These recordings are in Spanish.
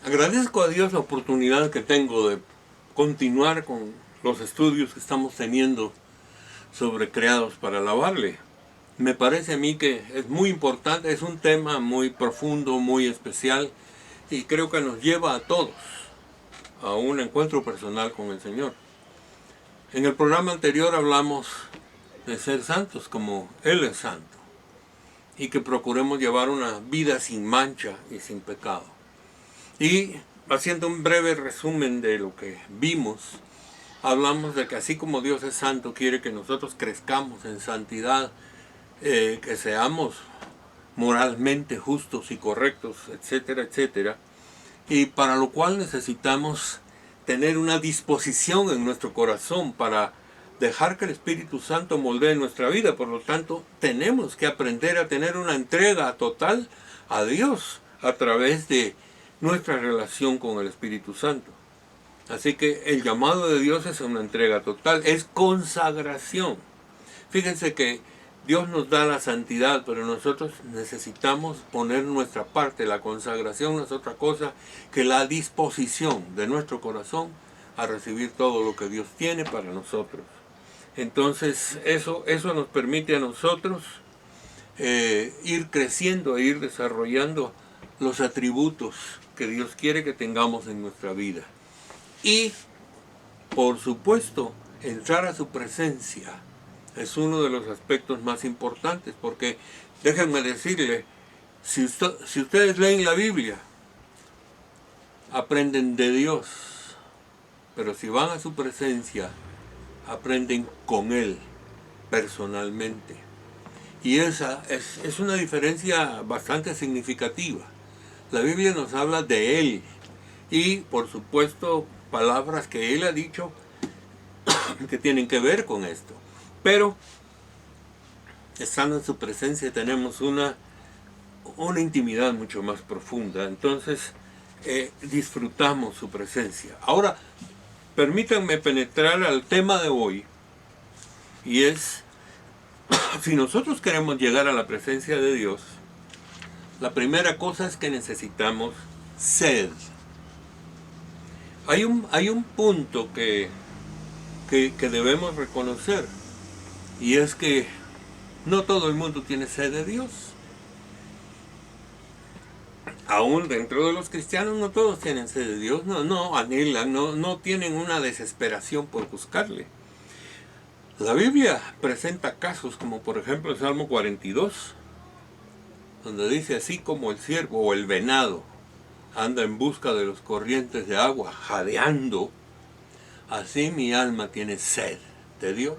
Agradezco a Dios la oportunidad que tengo de continuar con los estudios que estamos teniendo sobre creados para alabarle. Me parece a mí que es muy importante, es un tema muy profundo, muy especial, y creo que nos lleva a todos a un encuentro personal con el Señor. En el programa anterior hablamos de ser santos como Él es santo, y que procuremos llevar una vida sin mancha y sin pecado. Y haciendo un breve resumen de lo que vimos, hablamos de que así como Dios es santo, quiere que nosotros crezcamos en santidad, que seamos moralmente justos y correctos, etcétera, etcétera. Y para lo cual necesitamos tener una disposición en nuestro corazón para dejar que el Espíritu Santo moldee nuestra vida. Por lo tanto, tenemos que aprender a tener una entrega total a Dios a través de nuestra relación con el Espíritu Santo. Así que el llamado de Dios es una entrega total, es consagración. Fíjense que Dios nos da la santidad, pero nosotros necesitamos poner nuestra parte. La consagración no es otra cosa que la disposición de nuestro corazón a recibir todo lo que Dios tiene para nosotros. Entonces eso nos permite a nosotros ir creciendo e ir desarrollando los atributos que Dios quiere que tengamos en nuestra vida. Y, por supuesto, entrar a su presencia es uno de los aspectos más importantes, porque déjenme decirle, si ustedes leen la Biblia, aprenden de Dios, pero si van a su presencia, aprenden con Él personalmente. Y esa es una diferencia bastante significativa. La Biblia nos habla de Él y, por supuesto, palabras que Él ha dicho que tienen que ver con esto. Pero, estando en su presencia, tenemos una intimidad mucho más profunda. Entonces, disfrutamos su presencia. Ahora, permítanme penetrar al tema de hoy, y es, si nosotros queremos llegar a la presencia de Dios, la primera cosa es que necesitamos sed. Hay un punto que debemos reconocer, y es que no todo el mundo tiene sed de Dios. Aún dentro de los cristianos no todos tienen sed de Dios, no anhelan, no tienen una desesperación por buscarle. La Biblia presenta casos como por ejemplo el Salmo 42, donde dice: así como el ciervo o el venado anda en busca de los corrientes de agua, jadeando, así mi alma tiene sed de Dios.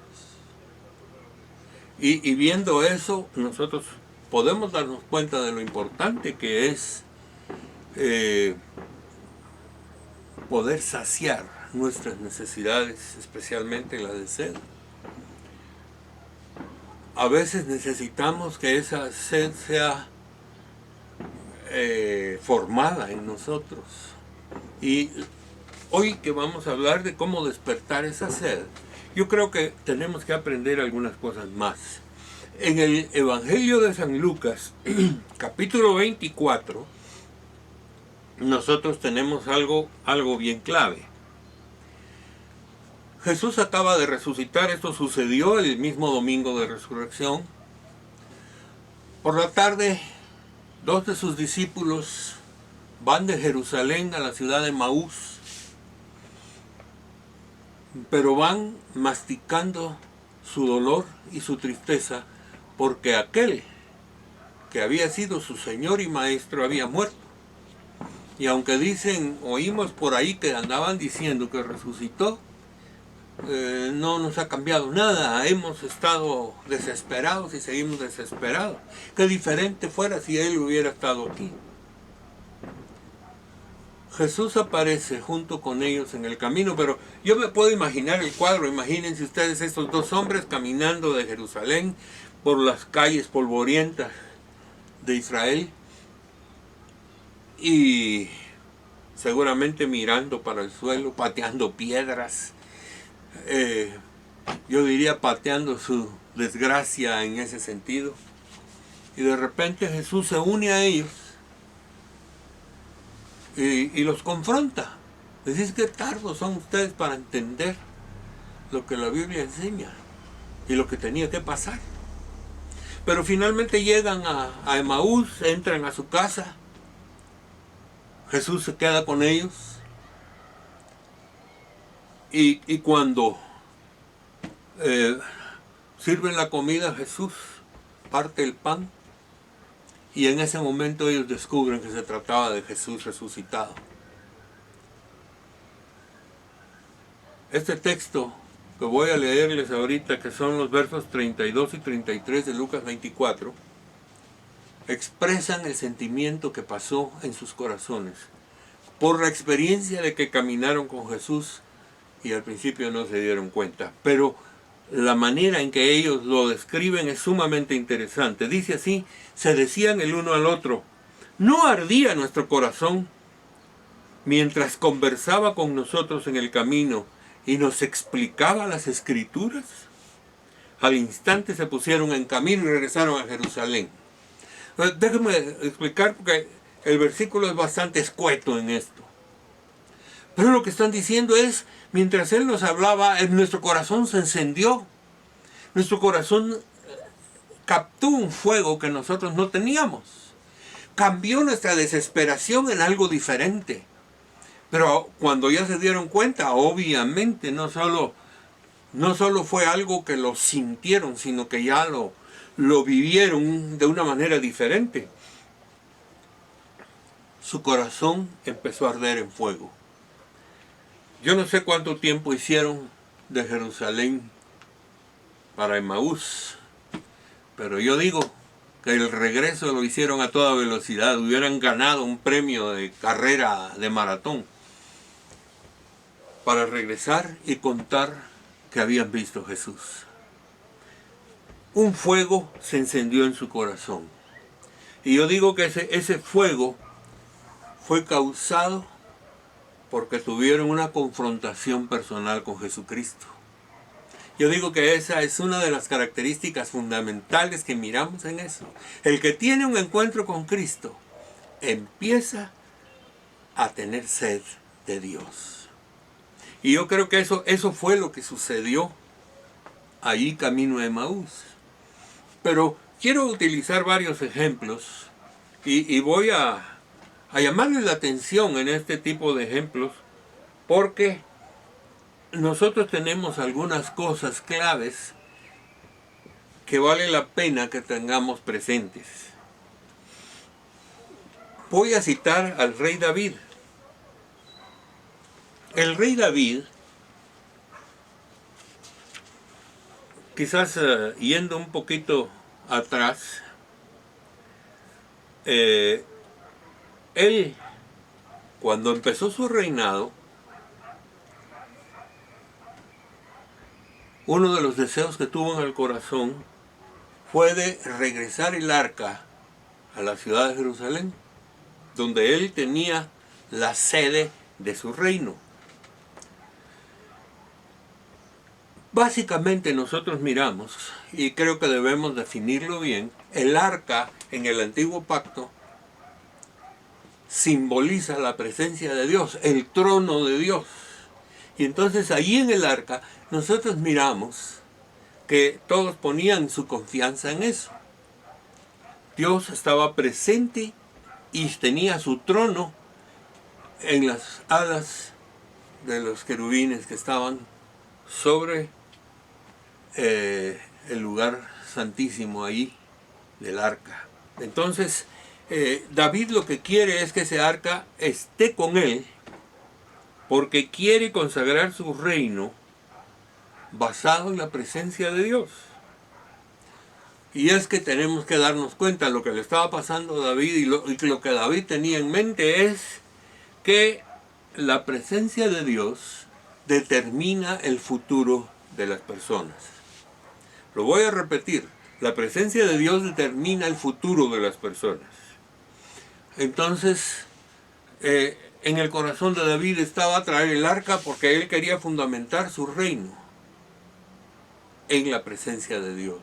Y viendo eso, nosotros podemos darnos cuenta de lo importante que es poder saciar nuestras necesidades, especialmente la de sed. A veces necesitamos que esa sed sea formada en nosotros. Y hoy que vamos a hablar de cómo despertar esa sed, yo creo que tenemos que aprender algunas cosas más. En el Evangelio de San Lucas, capítulo 24, nosotros tenemos algo bien clave. Jesús acaba de resucitar, esto sucedió el mismo domingo de resurrección. Por la tarde, 2 de sus discípulos van de Jerusalén a la ciudad de Maús, pero van masticando su dolor y su tristeza porque aquel que había sido su Señor y Maestro había muerto. Y aunque oímos por ahí que andaban diciendo que resucitó, no nos ha cambiado nada. Hemos estado desesperados y seguimos desesperados. Qué diferente fuera si Él hubiera estado aquí. Jesús aparece junto con ellos en el camino, pero yo me puedo imaginar el cuadro. Imagínense ustedes estos dos hombres caminando de Jerusalén por las calles polvorientas de Israel y seguramente mirando para el suelo, pateando piedras, yo diría pateando su desgracia en ese sentido. Y de repente Jesús se une a ellos y los confronta. Decís que tardos son ustedes para entender lo que la Biblia enseña y lo que tenía que pasar. Pero finalmente llegan a Emaús, entran a su casa, Jesús se queda con ellos y cuando sirven la comida, Jesús parte el pan y en ese momento ellos descubren que se trataba de Jesús resucitado. Este texto que voy a leerles ahorita, que son los versos 32 y 33 de Lucas 24, expresan el sentimiento que pasó en sus corazones por la experiencia de que caminaron con Jesús y al principio no se dieron cuenta. Pero la manera en que ellos lo describen es sumamente interesante. Dice así: se decían el uno al otro, ¿no ardía nuestro corazón mientras conversaba con nosotros en el camino y nos explicaba las Escrituras? Al instante se pusieron en camino y regresaron a Jerusalén. Déjenme explicar porque el versículo es bastante escueto en esto. Pero lo que están diciendo es, mientras Él nos hablaba, nuestro corazón se encendió. Nuestro corazón captó un fuego que nosotros no teníamos. Cambió nuestra desesperación en algo diferente. Pero cuando ya se dieron cuenta, obviamente no solo fue algo que lo sintieron, sino que ya lo vivieron de una manera diferente. Su corazón empezó a arder en fuego. Yo no sé cuánto tiempo hicieron de Jerusalén para Emaús, pero yo digo que el regreso lo hicieron a toda velocidad. Hubieran ganado un premio de carrera de maratón para regresar y contar que habían visto a Jesús. Un fuego se encendió en su corazón. Y yo digo que ese fuego fue causado porque tuvieron una confrontación personal con Jesucristo. Yo digo que esa es una de las características fundamentales que miramos en eso. El que tiene un encuentro con Cristo empieza a tener sed de Dios. Y yo creo que eso fue lo que sucedió allí camino a Emaús. Pero quiero utilizar varios ejemplos y voy a llamarles la atención en este tipo de ejemplos porque nosotros tenemos algunas cosas claves que vale la pena que tengamos presentes. Voy a citar al rey David. El rey David, quizás yendo un poquito atrás, él, cuando empezó su reinado, uno de los deseos que tuvo en el corazón fue de regresar el arca a la ciudad de Jerusalén, donde él tenía la sede de su reino. Básicamente nosotros miramos, y creo que debemos definirlo bien, el arca en el antiguo pacto simboliza la presencia de Dios, el trono de Dios. Y entonces ahí en el arca nosotros miramos que todos ponían su confianza en eso. Dios estaba presente y tenía su trono en las alas de los querubines que estaban sobre el lugar santísimo ahí del arca. Entonces David lo que quiere es que ese arca esté con él, porque quiere consagrar su reino basado en la presencia de Dios. Y es que tenemos que darnos cuenta de lo que le estaba pasando a David, y lo que David tenía en mente es que la presencia de Dios determina el futuro de las personas. Lo voy a repetir, la presencia de Dios determina el futuro de las personas. Entonces, en el corazón de David estaba traer el arca porque él quería fundamentar su reino en la presencia de Dios.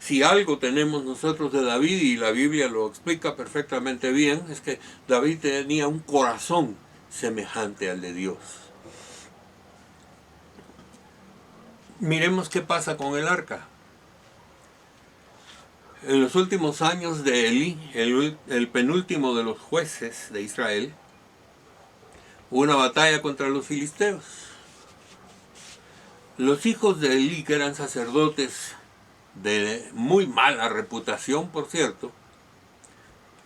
Si algo tenemos nosotros de David, y la Biblia lo explica perfectamente bien, es que David tenía un corazón semejante al de Dios. Miremos qué pasa con el arca. En los últimos años de Elí, el penúltimo de los jueces de Israel, hubo una batalla contra los filisteos. Los hijos de Elí, que eran sacerdotes de muy mala reputación, por cierto,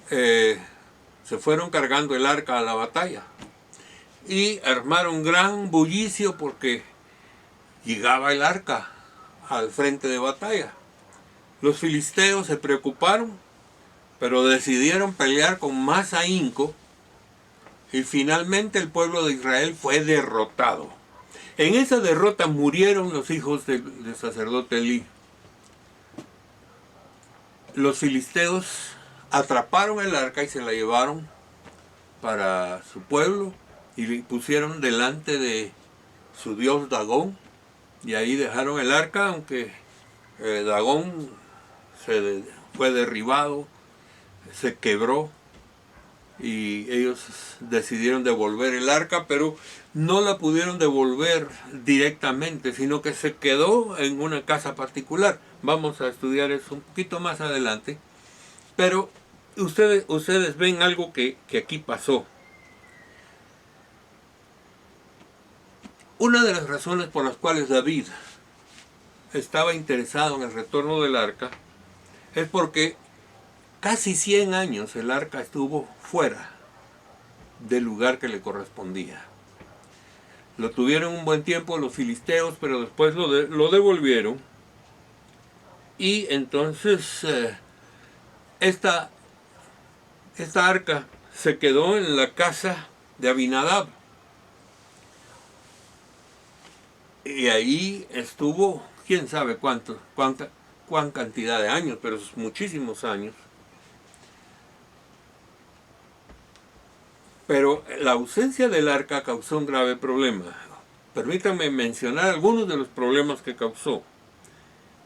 se fueron cargando el arca a la batalla y armaron gran bullicio porque llegaba el arca al frente de batalla. Los filisteos se preocuparon, pero decidieron pelear con más ahínco y finalmente el pueblo de Israel fue derrotado. En esa derrota murieron los hijos del sacerdote Elí. Los filisteos atraparon el arca y se la llevaron para su pueblo y le pusieron delante de su dios Dagón, y ahí dejaron el arca, aunque Dagón fue derribado, se quebró y ellos decidieron devolver el arca, pero no la pudieron devolver directamente, sino que se quedó en una casa particular. Vamos a estudiar eso un poquito más adelante, pero ustedes ven algo que aquí pasó. Una de las razones por las cuales David estaba interesado en el retorno del arca es porque casi 100 años el arca estuvo fuera del lugar que le correspondía. Lo tuvieron un buen tiempo los filisteos, pero después lo devolvieron. Y entonces esta arca se quedó en la casa de Abinadab. Y ahí estuvo, quién sabe cuánta cantidad de años, pero muchísimos años. Pero la ausencia del arca causó un grave problema. Permítanme mencionar algunos de los problemas que causó.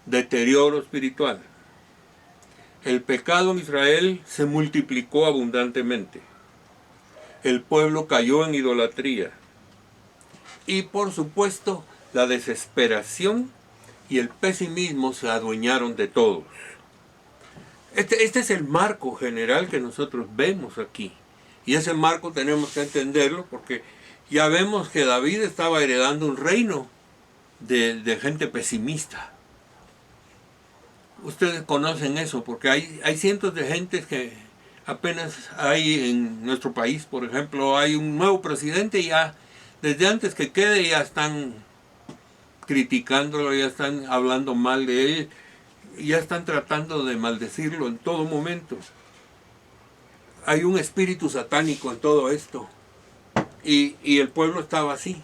Deterioro espiritual. El pecado en Israel se multiplicó abundantemente. El pueblo cayó en idolatría. Y por supuesto, la desesperación y el pesimismo se adueñaron de todos. Este es el marco general que nosotros vemos aquí. Y ese marco tenemos que entenderlo porque ya vemos que David estaba heredando un reino de gente pesimista. Ustedes conocen eso porque hay cientos de gentes que apenas hay en nuestro país, por ejemplo, hay un nuevo presidente y ya desde antes que quede ya están criticándolo, ya están hablando mal de él, ya están tratando de maldecirlo en todo momento. Hay un espíritu satánico en todo esto. Y el pueblo estaba así.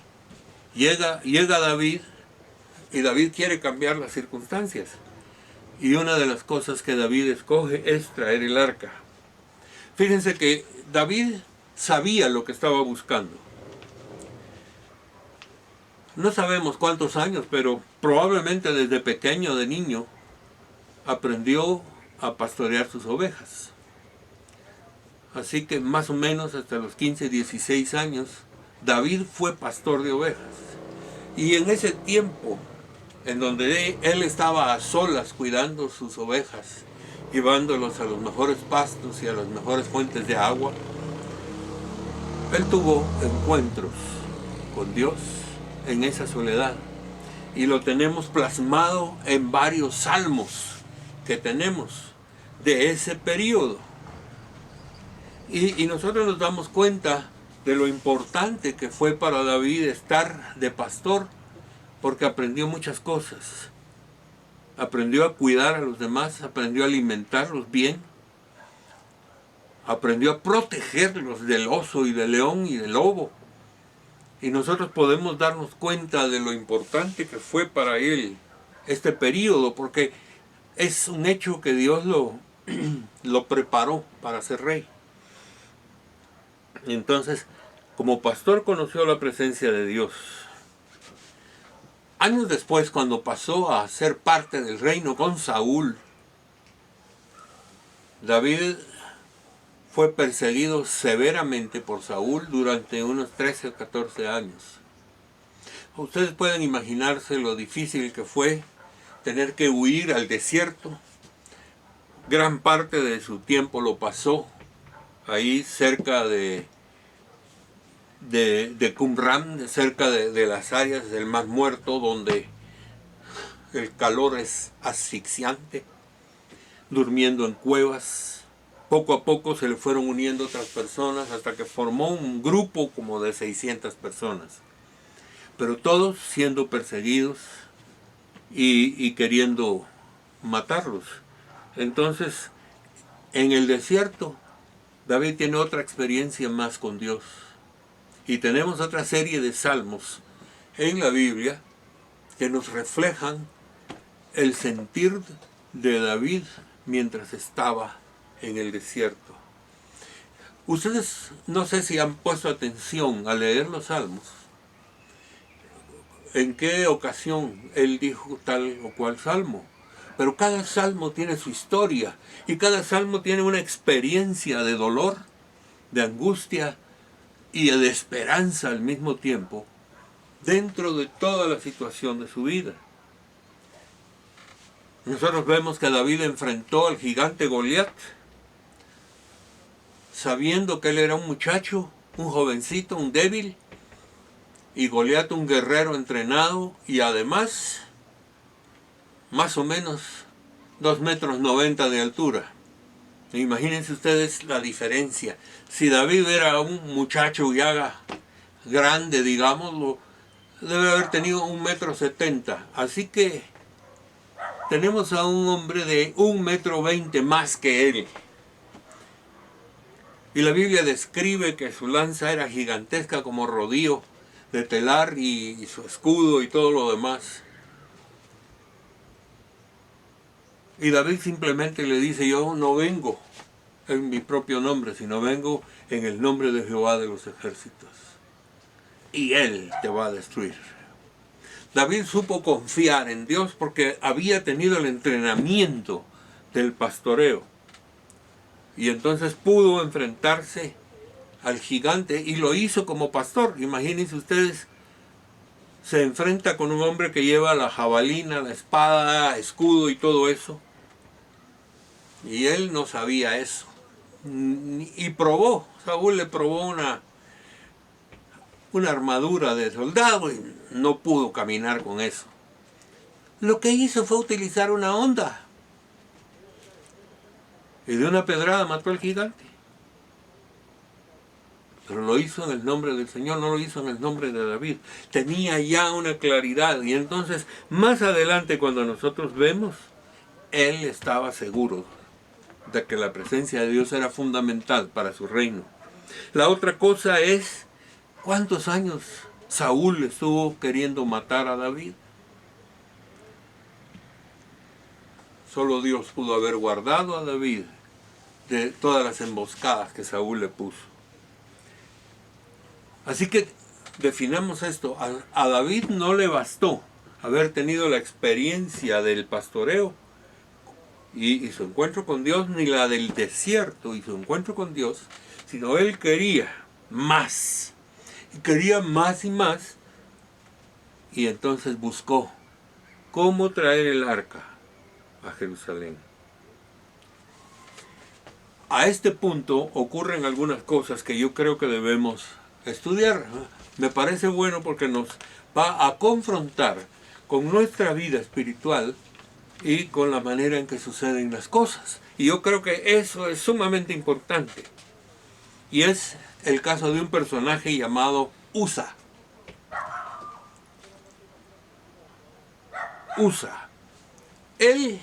Llega David, y David quiere cambiar las circunstancias. Y una de las cosas que David escoge es traer el arca. Fíjense que David sabía lo que estaba buscando. No sabemos cuántos años, pero probablemente desde pequeño, de niño, aprendió a pastorear sus ovejas. Así que más o menos hasta los 15, 16 años, David fue pastor de ovejas. Y en ese tiempo, en donde él estaba a solas cuidando sus ovejas, llevándolos a los mejores pastos y a las mejores fuentes de agua, él tuvo encuentros con Dios en esa soledad. Y lo tenemos plasmado en varios salmos que tenemos de ese periodo. Y nosotros nos damos cuenta de lo importante que fue para David estar de pastor, porque aprendió muchas cosas. Aprendió a cuidar a los demás, aprendió a alimentarlos bien, aprendió a protegerlos del oso y del león y del lobo. Y nosotros podemos darnos cuenta de lo importante que fue para él este periodo, porque es un hecho que Dios lo preparó para ser rey. Entonces, como pastor conoció la presencia de Dios. Años después, cuando pasó a ser parte del reino con Saúl, David fue perseguido severamente por Saúl durante unos 13 o 14 años. Ustedes pueden imaginarse lo difícil que fue tener que huir al desierto. Gran parte de su tiempo lo pasó ahí cerca de Qumran, cerca de las áreas del Mar Muerto, donde el calor es asfixiante, durmiendo en cuevas. Poco a poco se le fueron uniendo otras personas hasta que formó un grupo como de 600 personas. Pero todos siendo perseguidos y queriendo matarlos. Entonces, en el desierto, David tiene otra experiencia más con Dios. Y tenemos otra serie de salmos en la Biblia que nos reflejan el sentir de David mientras estaba en el desierto. Ustedes no sé si han puesto atención al leer los salmos, en qué ocasión él dijo tal o cual salmo. Pero cada salmo tiene su historia y cada salmo tiene una experiencia de dolor, de angustia y de esperanza al mismo tiempo dentro de toda la situación de su vida. Nosotros vemos que David enfrentó al gigante Goliat sabiendo que él era un muchacho, un jovencito, un débil, y Goliat un guerrero entrenado y además más o menos 2,90 m de altura. Imagínense ustedes la diferencia. Si David era un muchacho ya grande, digámoslo, debe haber tenido 1,70 m. Así que tenemos a un hombre de 1,20 m más que él. Y la Biblia describe que su lanza era gigantesca como rodillo de telar y su escudo y todo lo demás. Y David simplemente le dice, yo no vengo en mi propio nombre, sino vengo en el nombre de Jehová de los ejércitos. Y Él te va a destruir. David supo confiar en Dios porque había tenido el entrenamiento del pastoreo. Y entonces pudo enfrentarse al gigante y lo hizo como pastor. Imagínense ustedes, se enfrenta con un hombre que lleva la jabalina, la espada, escudo y todo eso. Y él no sabía eso. Y probó, Saúl le probó una armadura de soldado y no pudo caminar con eso. Lo que hizo fue utilizar una honda. Y de una pedrada mató al gigante. Pero lo hizo en el nombre del Señor, no lo hizo en el nombre de David. Tenía ya una claridad. Y entonces, más adelante, cuando nosotros vemos, él estaba seguro de que la presencia de Dios era fundamental para su reino. La otra cosa es, ¿cuántos años Saúl estuvo queriendo matar a David? Solo Dios pudo haber guardado a David de todas las emboscadas que Saúl le puso. Así que definamos esto, a David no le bastó haber tenido la experiencia del pastoreo y su encuentro con Dios, ni la del desierto y su encuentro con Dios, sino él quería más, y quería más y más, y entonces buscó cómo traer el arca a Jerusalén. A este punto ocurren algunas cosas que yo creo que debemos estudiar. Me parece bueno porque nos va a confrontar con nuestra vida espiritual y con la manera en que suceden las cosas. Y yo creo que eso es sumamente importante. Y es el caso de un personaje llamado Usa. Usa. Él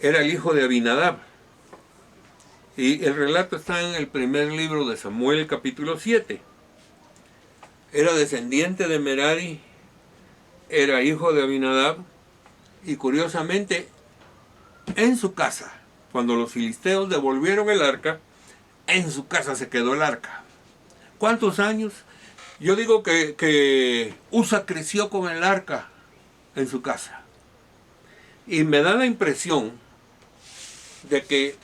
era el hijo de Abinadab. Y el relato está en el primer libro de Samuel, capítulo 7. Era descendiente de Merari, era hijo de Abinadab, y curiosamente, en su casa, cuando los filisteos devolvieron el arca, en su casa se quedó el arca. ¿Cuántos años? Yo digo que Usa creció con el arca en su casa. Y me da la impresión de que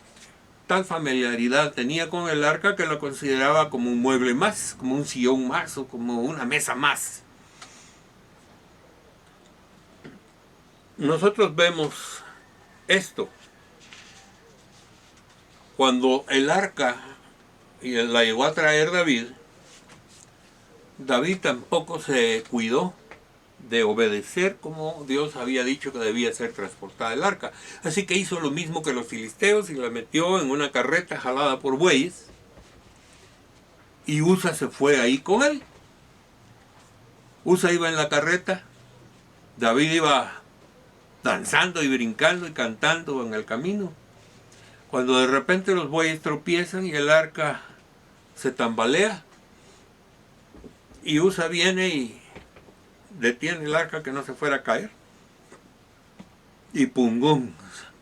tal familiaridad tenía con el arca que lo consideraba como un mueble más, como un sillón más o como una mesa más. Nosotros vemos esto cuando el arca la llegó a traer David. David tampoco se cuidó de obedecer como Dios había dicho que debía ser transportada el arca. Así que hizo lo mismo que los filisteos y la metió en una carreta jalada por bueyes. Y Usa se fue ahí con él. Usa iba en la carreta. David iba danzando y brincando y cantando en el camino. Cuando de repente los bueyes tropiezan y el arca se tambalea. Y Usa viene y detiene el arca que no se fuera a caer. Y pum,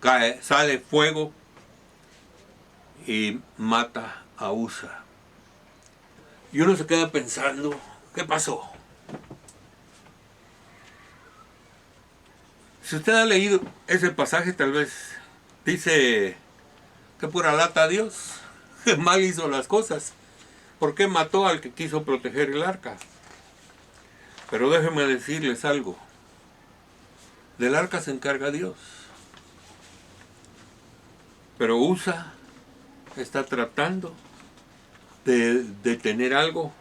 cae, sale fuego y mata a Usa. Y uno se queda pensando, ¿qué pasó? Si usted ha leído ese pasaje, tal vez dice, qué pura lata Dios, que mal hizo las cosas. ¿Por qué mató al que quiso proteger el arca? Pero déjenme decirles algo. Del arca se encarga Dios. Pero Usa está tratando de tener algo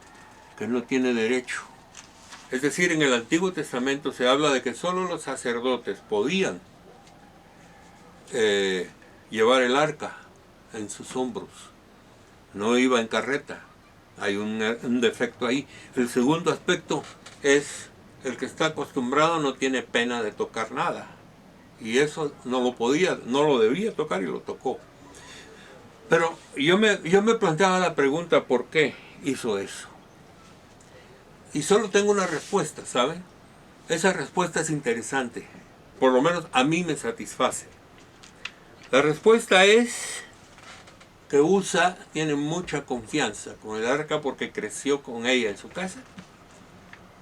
que no tiene derecho. Es decir, en el Antiguo Testamento se habla de que solo los sacerdotes podían llevar el arca en sus hombros. No iba en carreta. Hay un defecto ahí. El segundo aspecto es el que está acostumbrado no tiene pena de tocar nada. Y eso no lo debía tocar y lo tocó. Pero yo me planteaba la pregunta, ¿por qué hizo eso? Y solo tengo una respuesta, ¿saben? Esa respuesta es interesante. Por lo menos a mí me satisface. La respuesta es que Usa tiene mucha confianza con el arca porque creció con ella en su casa.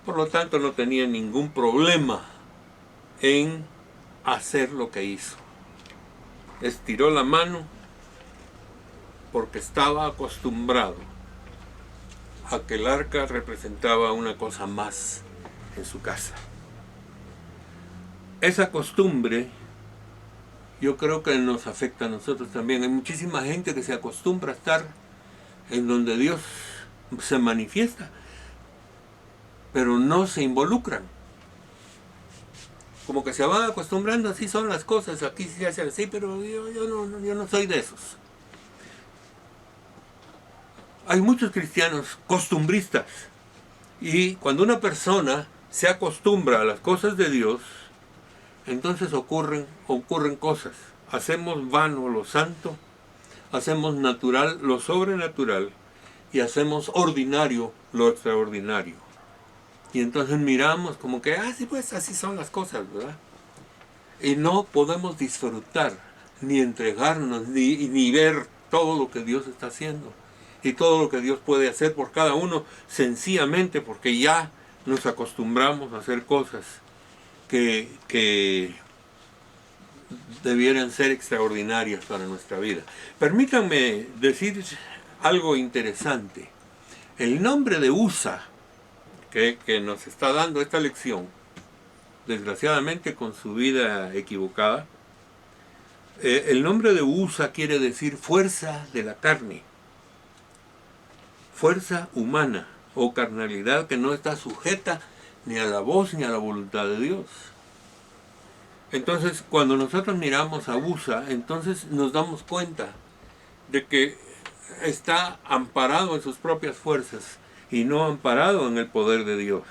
Por lo tanto, no tenía ningún problema en hacer lo que hizo. Estiró la mano porque estaba acostumbrado a que el arca representaba una cosa más en su casa. Esa costumbre yo creo que nos afecta a nosotros también. Hay muchísima gente que se acostumbra a estar en donde Dios se manifiesta, pero no se involucran. Como que se van acostumbrando, así son las cosas, aquí se hacen así, pero yo no soy de esos. Hay muchos cristianos costumbristas, y cuando una persona se acostumbra a las cosas de Dios, entonces ocurren cosas. Hacemos vano lo santo, hacemos natural lo sobrenatural, y hacemos ordinario lo extraordinario. Y entonces miramos como que, sí, pues así son las cosas, ¿verdad? Y no podemos disfrutar, ni entregarnos, ni ver todo lo que Dios está haciendo. Y todo lo que Dios puede hacer por cada uno, sencillamente porque ya nos acostumbramos a hacer cosas que debieran ser extraordinarias para nuestra vida. Permítanme decir algo interesante. El nombre de Usa, que nos está dando esta lección, desgraciadamente con su vida equivocada, el nombre de Usa quiere decir fuerza de la carne, fuerza humana o carnalidad que no está sujeta ni a la voz ni a la voluntad de Dios. Entonces, cuando nosotros miramos a Usa, entonces nos damos cuenta de que está amparado en sus propias fuerzas y no amparado en el poder de Dios.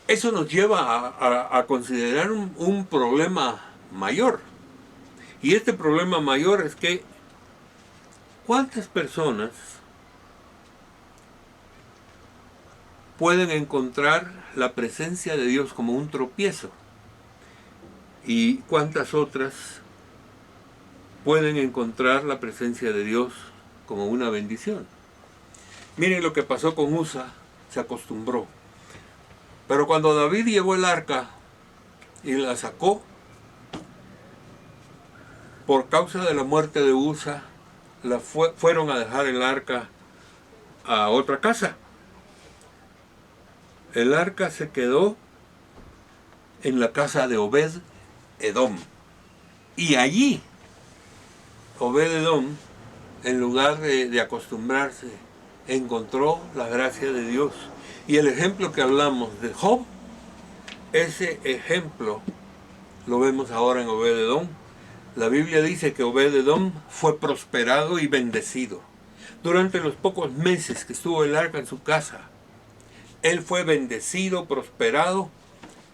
Eso nos lleva a considerar un problema mayor. Y este problema mayor es que ¿cuántas personas pueden encontrar la presencia de Dios como un tropiezo? ¿Y cuántas otras pueden encontrar la presencia de Dios como una bendición? Miren lo que pasó con Usa, se acostumbró. Pero cuando David llevó el arca y la sacó, por causa de la muerte de Usa, fueron a dejar el arca a otra casa. El arca se quedó en la casa de Obed-Edom. Y allí, Obed-Edom, en lugar de acostumbrarse, encontró la gracia de Dios. Y el ejemplo que hablamos de Job, ese ejemplo lo vemos ahora en Obed-Edom. La Biblia dice que Obed-Edom fue prosperado y bendecido. Durante los pocos meses que estuvo el arca en su casa, él fue bendecido, prosperado,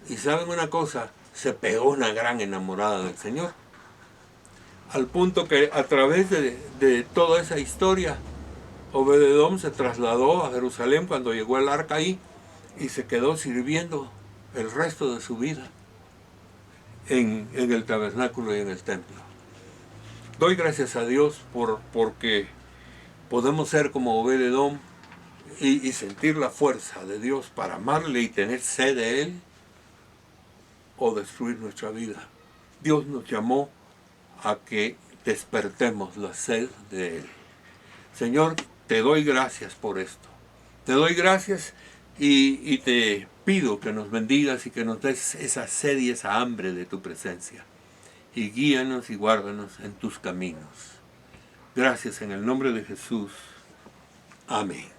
y ¿saben una cosa? Se pegó una gran enamorada del Señor. Al punto que a través de toda esa historia, Obed-Edom se trasladó a Jerusalén cuando llegó el arca ahí y se quedó sirviendo el resto de su vida en el tabernáculo y en el templo. Doy gracias a Dios porque podemos ser como Obed-Edom y sentir la fuerza de Dios para amarle y tener sed de Él o destruir nuestra vida. Dios nos llamó a que despertemos la sed de Él. Señor, te doy gracias por esto. Te doy gracias y te pido que nos bendigas y que nos des esa sed y esa hambre de tu presencia. Y guíanos y guárdanos en tus caminos. Gracias en el nombre de Jesús. Amén.